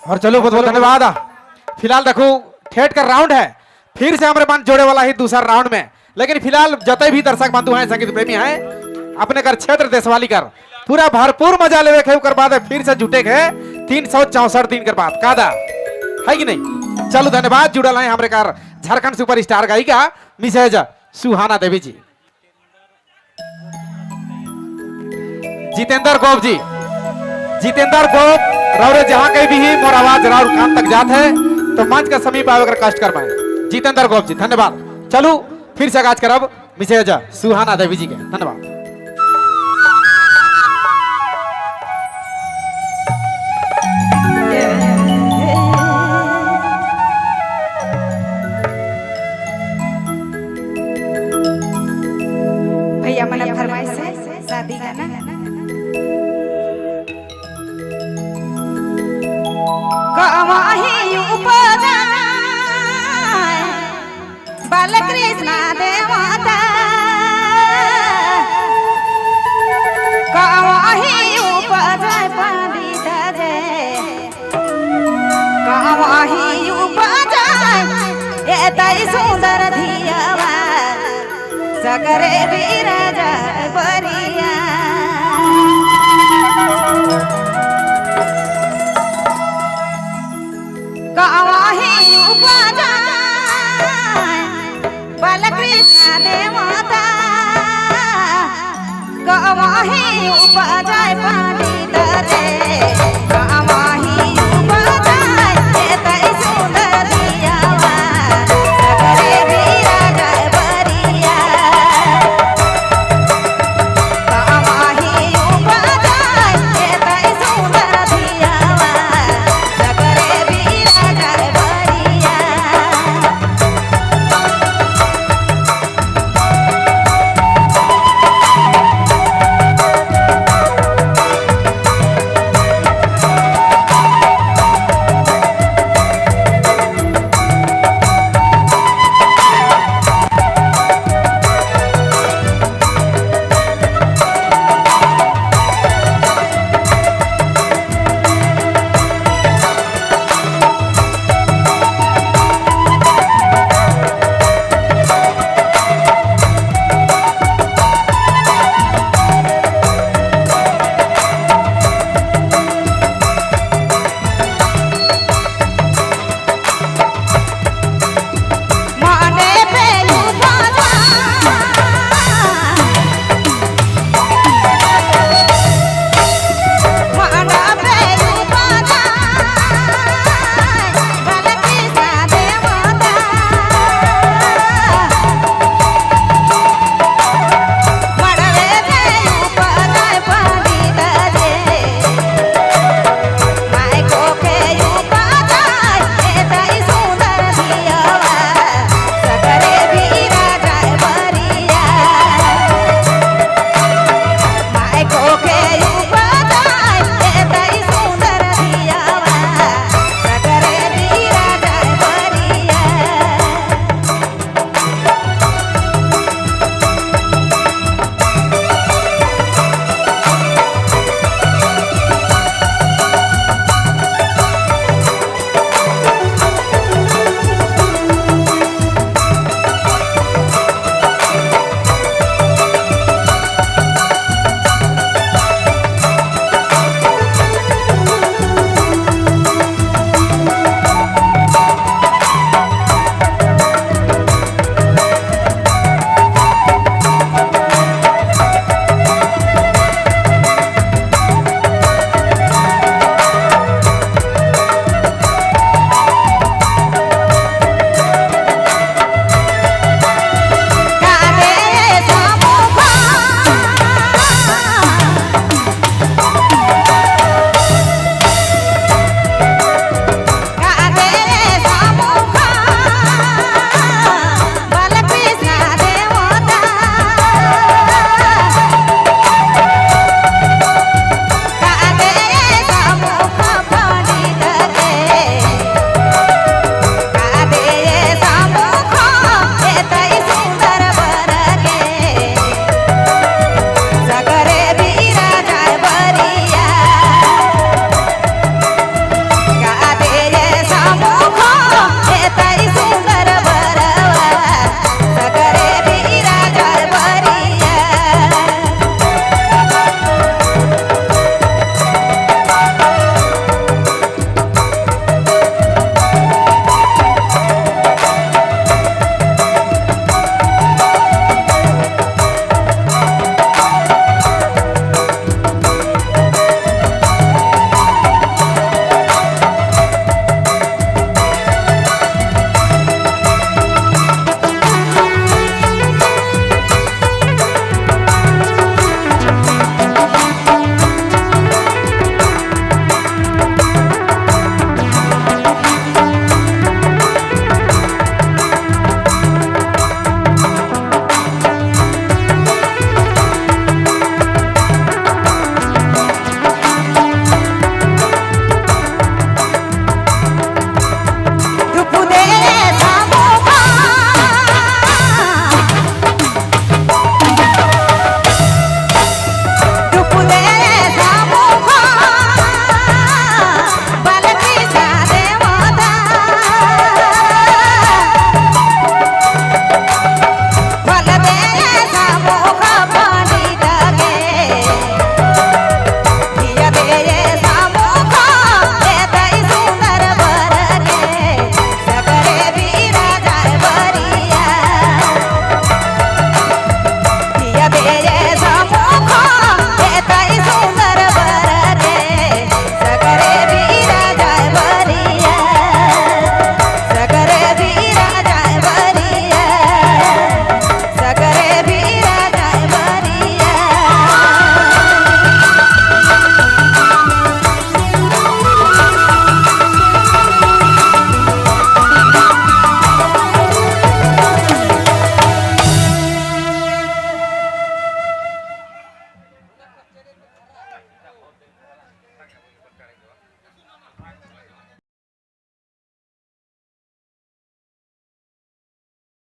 और चलो बहुत बहुत धन्यवाद। फिलहाल देखो ठेठ का राउंड है, फिर से हमारे मन जोड़े वाला ही दूसरा राउंड में। लेकिन फिलहाल जते भी दर्शक बंधु हैं, संगीत प्रेमी हैं, अपने कर क्षेत्र देशवाली कर पूरा भरपूर मजा लेवे के कर बाद फिर से जुटे के 364 दिन के बाद कादा है कि नहीं। चलो धन्यवाद। जुड़ल है हमारे कार झारखंड सुपर स्टार गायिका मिसेज सुहाना देवी जी, जितेंद्र गोप जी। जितेंद्र गोप राउरे जहां कहीं भी ही मोर आवाज राउर कान तक जात है तो मंच का समीप आकर कष्ट कर पाए। जितेंद्र गोप जी धन्यवाद। चलो फिर से आगाज करब मिसेज सुहाना देवी जी के धन्यवाद। भैया मन फरमाइश है शादी गाना। कवाही उपजा बालकृष्ण देवता, कवाही उपजा पंडित जय, कवाही उपजा एतई सुंदर धियावा सगरे बीराज बरिया। कवाही उपजा बालकृष्ण देवता, कवाही उपजा